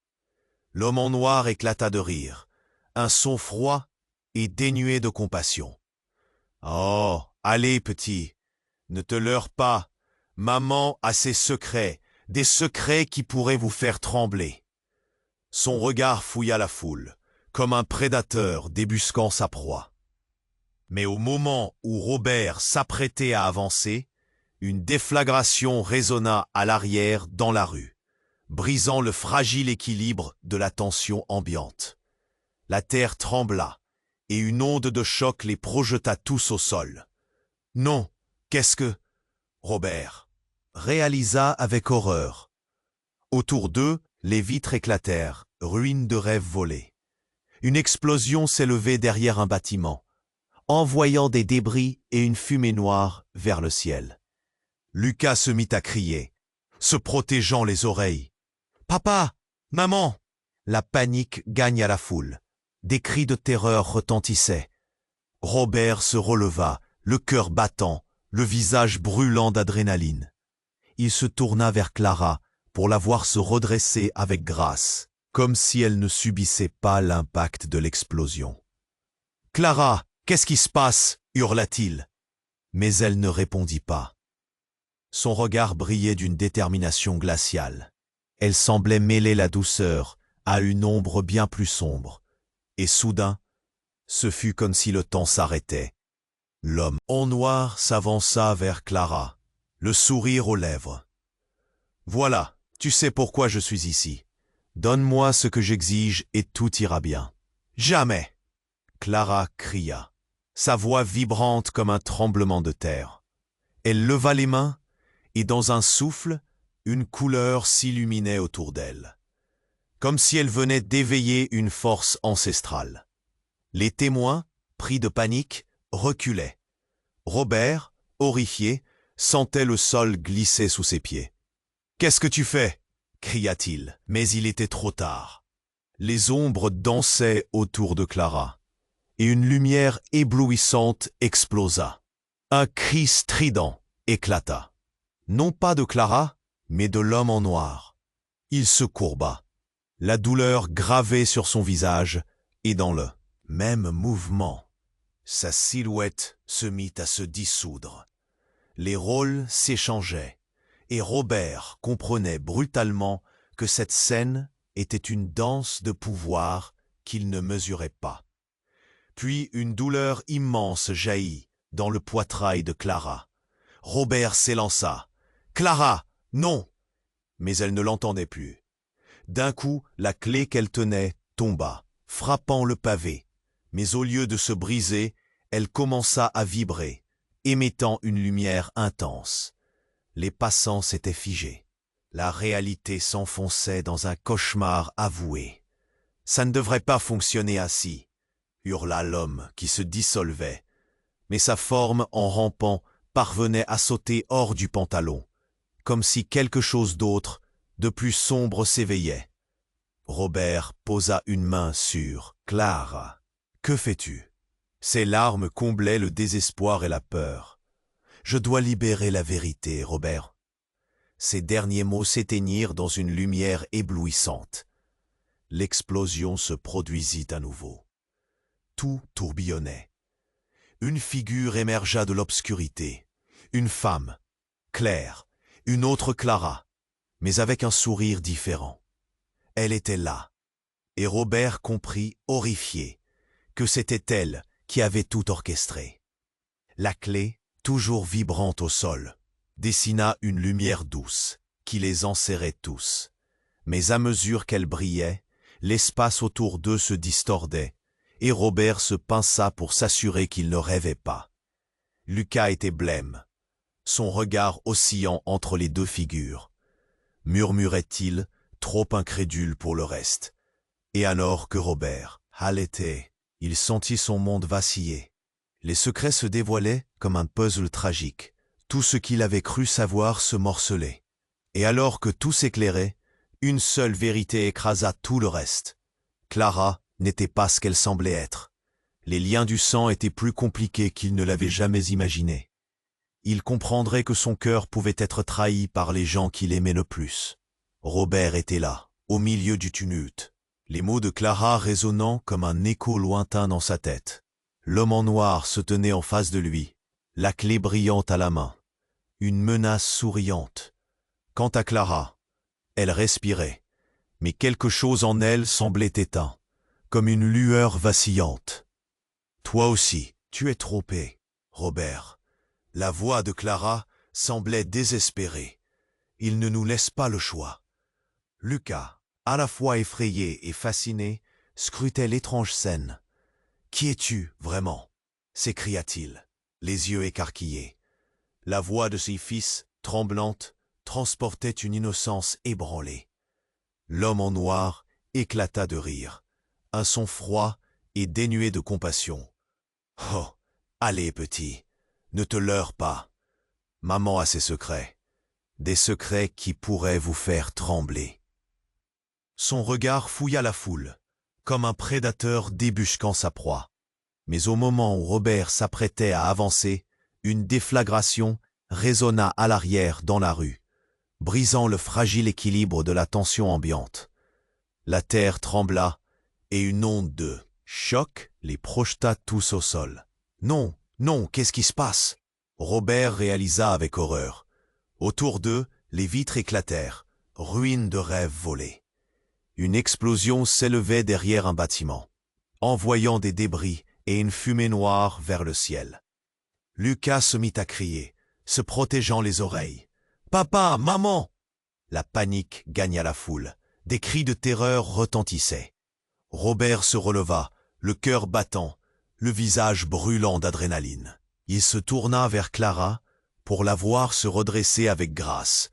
L'homme en noir éclata de rire, un son froid et dénué de compassion. « Oh, allez, petit, ne te leurre pas. Maman a ses secrets, des secrets qui pourraient vous faire trembler. » Son regard fouilla la foule, comme un prédateur débusquant sa proie. Mais au moment où Robert s'apprêtait à avancer, une déflagration résonna à l'arrière dans la rue, brisant le fragile équilibre de la tension ambiante. La terre trembla, et une onde de choc les projeta tous au sol. « Non, qu'est-ce que... » Robert réalisa avec horreur. Autour d'eux, les vitres éclatèrent, ruines de rêves volés. Une explosion s'élevait derrière un bâtiment, envoyant des débris et une fumée noire vers le ciel. Lucas se mit à crier, se protégeant les oreilles. « Papa! Maman !» La panique gagna la foule. Des cris de terreur retentissaient. Robert se releva, le cœur battant, le visage brûlant d'adrénaline. Il se tourna vers Clara pour la voir se redresser avec grâce, comme si elle ne subissait pas l'impact de l'explosion. « Clara, qu'est-ce qui se passe ?» hurla-t-il. Mais elle ne répondit pas. Son regard brillait d'une détermination glaciale. Elle semblait mêler la douceur à une ombre bien plus sombre. Et soudain, ce fut comme si le temps s'arrêtait. L'homme en noir s'avança vers Clara, le sourire aux lèvres. « Voilà, tu sais pourquoi je suis ici. Donne-moi ce que j'exige et tout ira bien. »« Jamais !» Clara cria, sa voix vibrante comme un tremblement de terre. Elle leva les mains, et dans un souffle, une couleur s'illuminait autour d'elle, comme si elle venait d'éveiller une force ancestrale. Les témoins, pris de panique, reculaient. Robert, horrifié, sentait le sol glisser sous ses pieds. « Qu'est-ce que tu fais ?» cria-t-il, mais il était trop tard. Les ombres dansaient autour de Clara, et une lumière éblouissante explosa. Un cri strident éclata. Non pas de Clara, mais de l'homme en noir. Il se courba, la douleur gravée sur son visage, et dans le même mouvement, Sa silhouette se mit à se dissoudre. Les rôles s'échangeaient, et Robert comprenait brutalement que cette scène était une danse de pouvoir qu'il ne mesurait pas. Puis une douleur immense jaillit dans le poitrail de Clara. Robert s'élança. « Clara, non !» Mais elle ne l'entendait plus. D'un coup, la clé qu'elle tenait tomba, frappant le pavé. Mais au lieu de se briser, elle commença à vibrer, émettant une lumière intense. Les passants s'étaient figés. La réalité s'enfonçait dans un cauchemar avoué. « Ça ne devrait pas fonctionner ainsi !» hurla l'homme qui se dissolvait. Mais sa forme, en rampant, parvenait à sauter hors du pantalon, comme si quelque chose d'autre, de plus sombre s'éveillait. Robert posa une main sur Clara. « Que fais-tu » Ses larmes comblaient le désespoir et la peur. « Je dois libérer la vérité, Robert. » Ces derniers mots s'éteignirent dans une lumière éblouissante. L'explosion se produisit à nouveau. Tout tourbillonnait. Une figure émergea de l'obscurité. Une femme, Claire, une autre Clara, mais avec un sourire différent. Elle était là, et Robert comprit, horrifié, que c'était elle qui avait tout orchestré. La clé, toujours vibrante au sol, dessina une lumière douce qui les enserrait tous. Mais à mesure qu'elle brillait, l'espace autour d'eux se distordait, et Robert se pinça pour s'assurer qu'il ne rêvait pas. Lucas était blême, son regard oscillant entre les deux figures. Murmurait-il, trop incrédule pour le reste. Et alors que Robert halétait, il sentit son monde vaciller. Les secrets se dévoilaient comme un puzzle tragique. Tout ce qu'il avait cru savoir se morcelait. Et alors que tout s'éclairait, une seule vérité écrasa tout le reste. Clara n'était pas ce qu'elle semblait être. Les liens du sang étaient plus compliqués qu'il ne l'avait jamais imaginé. Il comprendrait que son cœur pouvait être trahi par les gens qu'il aimait le plus. Robert était là, au milieu du tumulte, les mots de Clara résonnant comme un écho lointain dans sa tête. L'homme en noir se tenait en face de lui, la clé brillante à la main, une menace souriante. Quant à Clara, elle respirait, mais quelque chose en elle semblait éteint, comme une lueur vacillante. « Toi aussi, tu es trompé, Robert. » La voix de Clara semblait désespérée. « Il ne nous laisse pas le choix. » Lucas, à la fois effrayé et fasciné, scrutait l'étrange scène. « Qui es-tu, vraiment » s'écria-t-il, les yeux écarquillés. La voix de ses fils, tremblante, transportait une innocence ébranlée. L'homme en noir éclata de rire, un son froid et dénué de compassion. « Oh, allez, petit, ne te leurre pas. Maman a ses secrets, des secrets qui pourraient vous faire trembler. » Son regard fouilla la foule, comme un prédateur débusquant sa proie. Mais au moment où Robert s'apprêtait à avancer, une déflagration résonna à l'arrière dans la rue, brisant le fragile équilibre de la tension ambiante. La terre trembla, et une onde de choc les projeta tous au sol. « Non, non, qu'est-ce qui se passe ?» Robert réalisa avec horreur. Autour d'eux, les vitres éclatèrent, ruines de rêves volés. Une explosion s'élevait derrière un bâtiment, envoyant des débris et une fumée noire vers le ciel. Lucas se mit à crier, se protégeant les oreilles. « Papa, maman !» La panique gagna la foule. Des cris de terreur retentissaient. Robert se releva, le cœur battant, le visage brûlant d'adrénaline. Il se tourna vers Clara pour la voir se redresser avec grâce,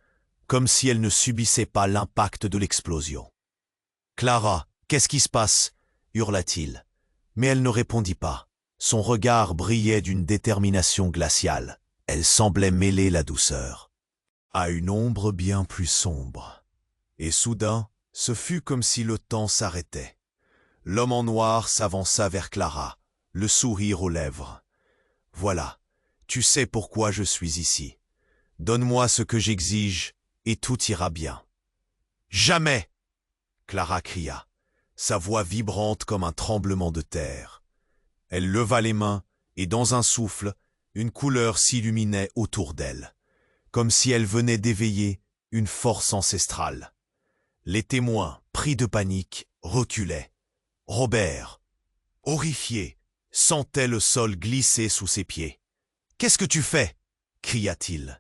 comme si elle ne subissait pas l'impact de l'explosion. « Clara, qu'est-ce qui se passe ?» hurla-t-il. Mais elle ne répondit pas. Son regard brillait d'une détermination glaciale. Elle semblait mêler la douceur à une ombre bien plus sombre. Et soudain, ce fut comme si le temps s'arrêtait. L'homme en noir s'avança vers Clara, le sourire aux lèvres. « Voilà, tu sais pourquoi je suis ici. Donne-moi ce que j'exige et tout ira bien. »« Jamais !» Clara cria, sa voix vibrante comme un tremblement de terre. Elle leva les mains et dans un souffle, une couleur s'illuminait autour d'elle, comme si elle venait d'éveiller une force ancestrale. Les témoins, pris de panique, reculaient. Robert, horrifié, sentait le sol glisser sous ses pieds. « Qu'est-ce que tu fais » cria-t-il.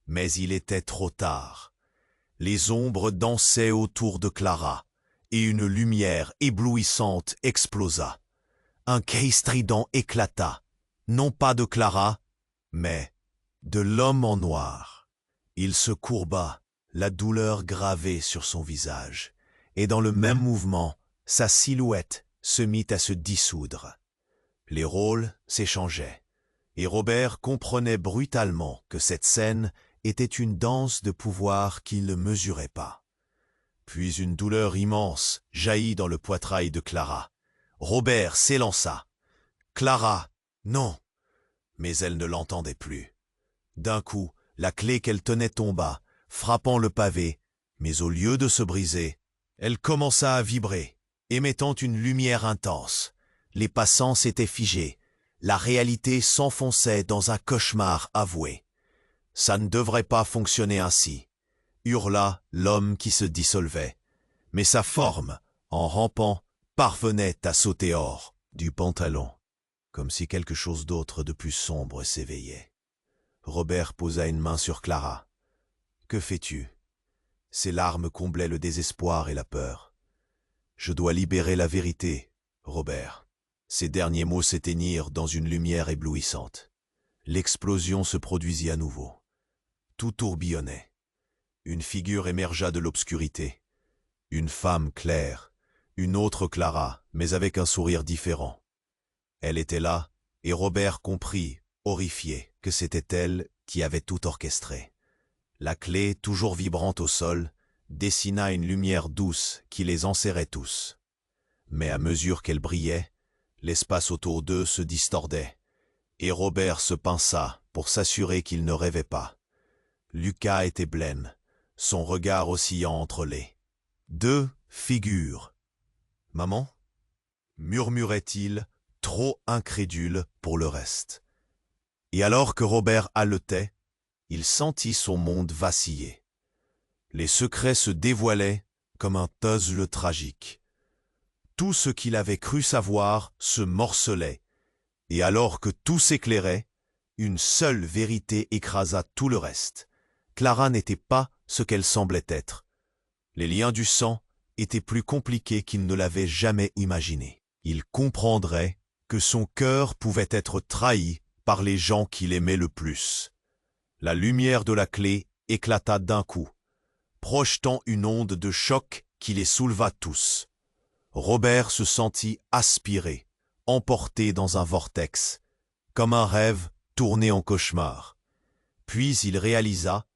Mais il était trop tard. Les ombres dansaient autour de Clara, et une lumière éblouissante explosa. Un cri strident éclata, non pas de Clara, mais de l'homme en noir. Il se courba, la douleur gravée sur son visage, et dans le même mouvement, sa silhouette se mit à se dissoudre. Les rôles s'échangeaient, et Robert comprenait brutalement que cette scène était une danse de pouvoir qu'il ne mesurait pas. Puis une douleur immense jaillit dans le poitrail de Clara. Robert s'élança. « Clara, non !» Mais elle ne l'entendait plus. D'un coup, la clé qu'elle tenait tomba, frappant le pavé, mais au lieu de se briser, elle commença à vibrer, émettant une lumière intense. Les passants s'étaient figés. La réalité s'enfonçait dans un cauchemar avoué. « Ça ne devrait pas fonctionner ainsi », hurla l'homme qui se dissolvait. Mais sa forme, en rampant, parvenait à sauter hors du pantalon, comme si quelque chose d'autre de plus sombre s'éveillait. Robert posa une main sur Clara. « Que fais-tu » Ses larmes comblaient le désespoir et la peur. « Je dois libérer la vérité, Robert. » Ces derniers mots s'éteignirent dans une lumière éblouissante. L'explosion se produisit à nouveau. Tout tourbillonnait. Une figure émergea de l'obscurité. Une femme claire, une autre Clara, mais avec un sourire différent. Elle était là, et Robert comprit, horrifié, que c'était elle qui avait tout orchestré. La clé, toujours vibrante au sol, dessina une lumière douce qui les enserrait tous. Mais à mesure qu'elle brillait, l'espace autour d'eux se distordait, et Robert se pinça pour s'assurer qu'il ne rêvait pas. Lucas était blême, son regard oscillant entre les deux figures. « Maman » murmurait-il, trop incrédule pour le reste. Et alors que Robert haletait, il sentit son monde vaciller. Les secrets se dévoilaient comme un puzzle tragique. Tout ce qu'il avait cru savoir se morcelait, et alors que tout s'éclairait, une seule vérité écrasa tout le reste. Clara n'était pas ce qu'elle semblait être. Les liens du sang étaient plus compliqués qu'il ne l'avait jamais imaginé. Il comprendrait que son cœur pouvait être trahi par les gens qu'il aimait le plus. La lumière de la clé éclata d'un coup, projetant une onde de choc qui les souleva tous. Robert se sentit aspiré, emporté dans un vortex, comme un rêve tourné en cauchemar. Puis il réalisa,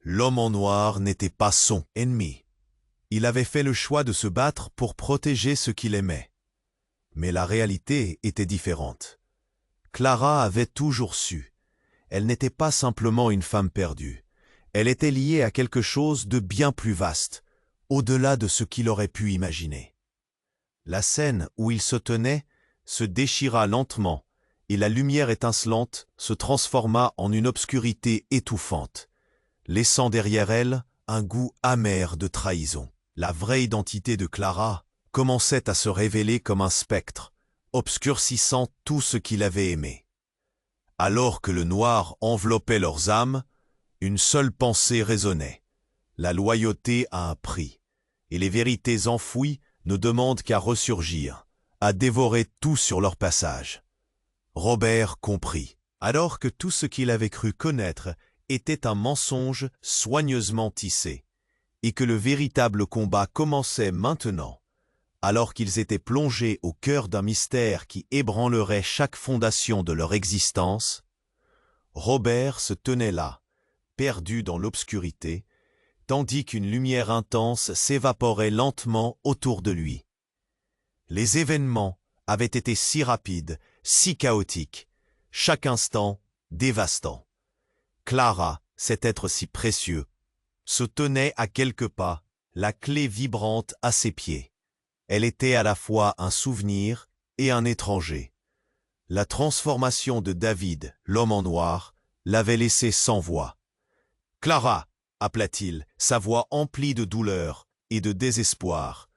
l'homme en noir n'était pas son ennemi. Il avait fait le choix de se battre pour protéger ce qu'il aimait. Mais la réalité était différente. Clara avait toujours su. Elle n'était pas simplement une femme perdue. Elle était liée à quelque chose de bien plus vaste, au-delà de ce qu'il aurait pu imaginer. La scène où il se tenait se déchira lentement, et la lumière étincelante se transforma en une obscurité étouffante, laissant derrière elle un goût amer de trahison. La vraie identité de Clara commençait à se révéler comme un spectre, obscurcissant tout ce qu'il avait aimé. Alors que le noir enveloppait leurs âmes, une seule pensée résonnait. La loyauté a un prix, et les vérités enfouies ne demandent qu'à ressurgir, à dévorer tout sur leur passage. Robert comprit, alors que tout ce qu'il avait cru connaître était un mensonge soigneusement tissé, et que le véritable combat commençait maintenant, alors qu'ils étaient plongés au cœur d'un mystère qui ébranlerait chaque fondation de leur existence. Robert se tenait là, perdu dans l'obscurité, tandis qu'une lumière intense s'évaporait lentement autour de lui. Les événements avaient été si rapides, si chaotiques, chaque instant dévastant. Clara, cet être si précieux, se tenait à quelques pas, la clé vibrante à ses pieds. Elle était à la fois un souvenir et un étranger. La transformation de David, l'homme en noir, l'avait laissé sans voix. « Clara !» appela-t-il, sa voix emplie de douleur et de désespoir.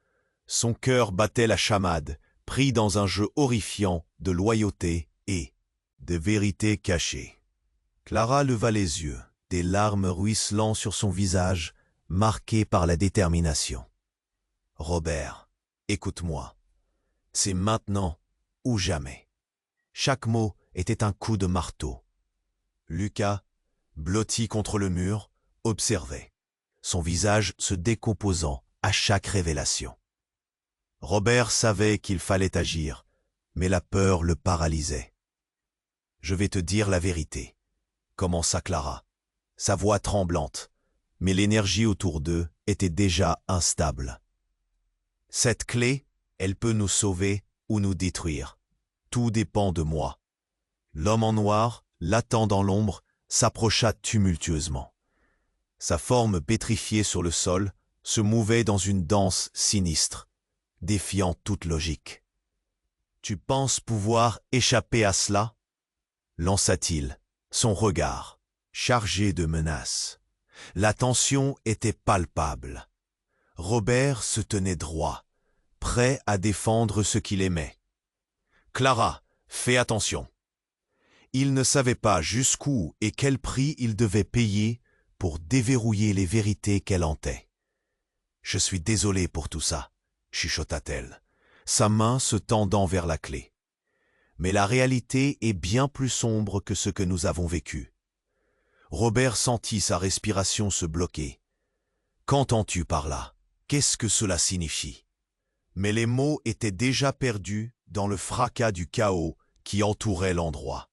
Son cœur battait la chamade, pris dans un jeu horrifiant de loyauté et de vérité cachée. Clara leva les yeux, des larmes ruisselant sur son visage, marqué par la détermination. « Robert, écoute-moi. C'est maintenant ou jamais. » Chaque mot était un coup de marteau. Lucas, blotti contre le mur, observait, son visage se décomposant à chaque révélation. Robert savait qu'il fallait agir, mais la peur le paralysait. « Je vais te dire la vérité », commença Clara, sa voix tremblante, mais l'énergie autour d'eux était déjà instable. « Cette clé, elle peut nous sauver ou nous détruire. Tout dépend de moi. » L'homme en noir, latent dans l'ombre, s'approcha tumultueusement. Sa forme pétrifiée sur le sol se mouvait dans une danse sinistre, défiant toute logique. « Tu penses pouvoir échapper à cela ?» lança-t-il, son regard chargé de menaces. La tension était palpable. Robert se tenait droit, prêt à défendre ce qu'il aimait. « Clara, fais attention !» Il ne savait pas jusqu'où et quel prix il devait payer pour déverrouiller les vérités qu'elle hantait. « Je suis désolé pour tout ça, » chuchota-t-elle, sa main se tendant vers la clé. « Mais la réalité est bien plus sombre que ce que nous avons vécu. » Robert sentit sa respiration se bloquer. « Qu'entends-tu par là? Qu'est-ce que cela signifie ?» Mais les mots étaient déjà perdus dans le fracas du chaos qui entourait l'endroit.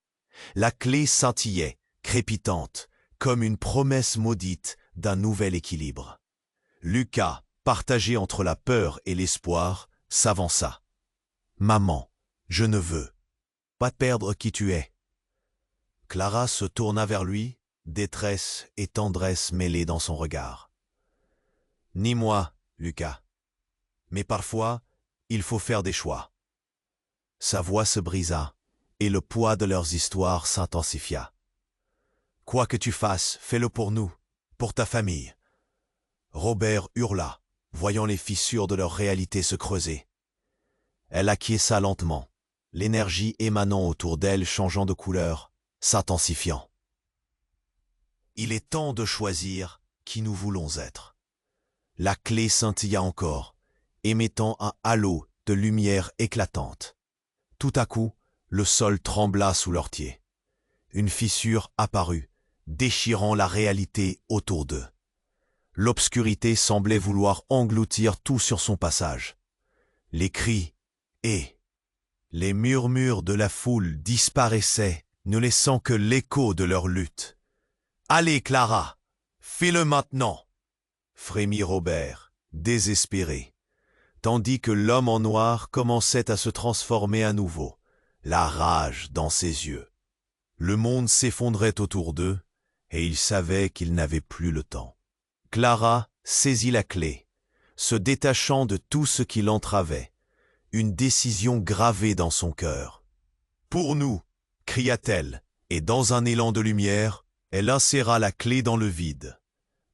La clé scintillait, crépitante, comme une promesse maudite d'un nouvel équilibre. Lucas, partagé entre la peur et l'espoir, s'avança. « Maman, je ne veux pas perdre qui tu es. » Clara se tourna vers lui, détresse et tendresse mêlées dans son regard. « Ni moi, Lucas. Mais parfois, il faut faire des choix. » Sa voix se brisa, et le poids de leurs histoires s'intensifia. « Quoi que tu fasses, fais-le pour nous, pour ta famille. » Robert hurla, voyant les fissures de leur réalité se creuser. Elle acquiesça lentement, l'énergie émanant autour d'elle changeant de couleur, s'intensifiant. « Il est temps de choisir qui nous voulons être. » La clé scintilla encore, émettant un halo de lumière éclatante. Tout à coup, le sol trembla sous leurs pieds. Une fissure apparut, déchirant la réalité autour d'eux. L'obscurité semblait vouloir engloutir tout sur son passage. Les cris et les murmures de la foule disparaissaient, ne laissant que l'écho de leur lutte. « Allez, Clara, fais-le maintenant !» frémit Robert, désespéré, tandis que l'homme en noir commençait à se transformer à nouveau, la rage dans ses yeux. Le monde s'effondrait autour d'eux, et ils savaient qu'ils n'avaient plus le temps. Clara saisit la clé, se détachant de tout ce qui l'entravait, une décision gravée dans son cœur. « Pour nous !» cria-t-elle, et dans un élan de lumière, elle inséra la clé dans le vide.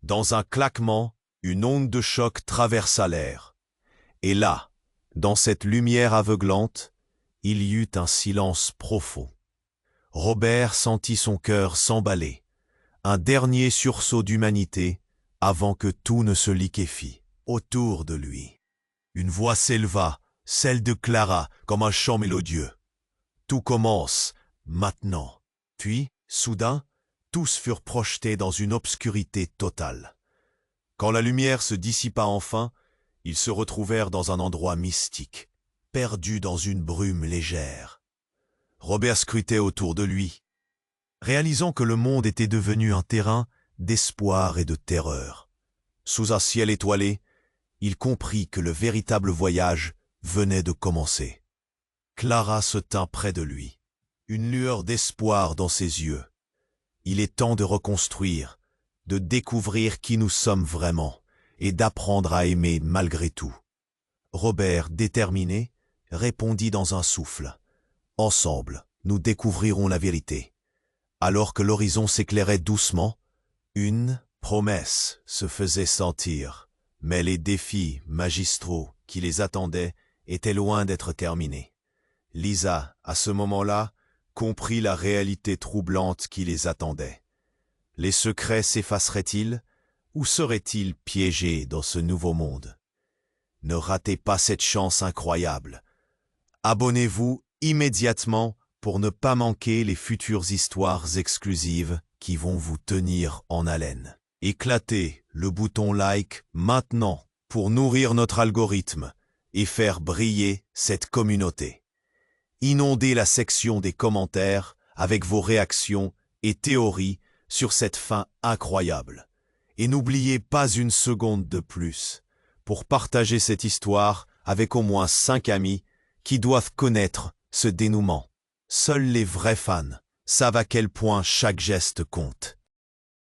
Dans un claquement, une onde de choc traversa l'air. Et là, dans cette lumière aveuglante, il y eut un silence profond. Robert sentit son cœur s'emballer, un dernier sursaut d'humanité avant que tout ne se liquéfie autour de lui. Une voix s'éleva, celle de Clara, comme un chant mélodieux. Tout commence maintenant. Puis, soudain, tous furent projetés dans une obscurité totale. Quand la lumière se dissipa enfin, ils se retrouvèrent dans un endroit mystique, perdus dans une brume légère. Robert scrutait autour de lui, réalisant que le monde était devenu un terrain d'espoir et de terreur. Sous un ciel étoilé, il comprit que le véritable voyage venait de commencer. Clara se tint près de lui, une lueur d'espoir dans ses yeux. Il est temps de reconstruire, de découvrir qui nous sommes vraiment et d'apprendre à aimer malgré tout. Robert, déterminé, répondit dans un souffle. « Ensemble, nous découvrirons la vérité. Alors que l'horizon s'éclairait doucement, une promesse se faisait sentir, mais les défis magistraux qui les attendaient étaient loin d'être terminés. Lisa, à ce moment-là, comprit la réalité troublante qui les attendait. Les secrets s'effaceraient-ils ou seraient-ils piégés dans ce nouveau monde? Ne ratez pas cette chance incroyable. Abonnez-vous immédiatement pour ne pas manquer les futures histoires exclusives qui vont vous tenir en haleine. Éclatez le bouton like maintenant pour nourrir notre algorithme et faire briller cette communauté. Inondez la section des commentaires avec vos réactions et théories sur cette fin incroyable. Et n'oubliez pas une seconde de plus pour partager cette histoire avec au moins 5 amis qui doivent connaître ce dénouement. Seuls les vrais fans savent à quel point chaque geste compte.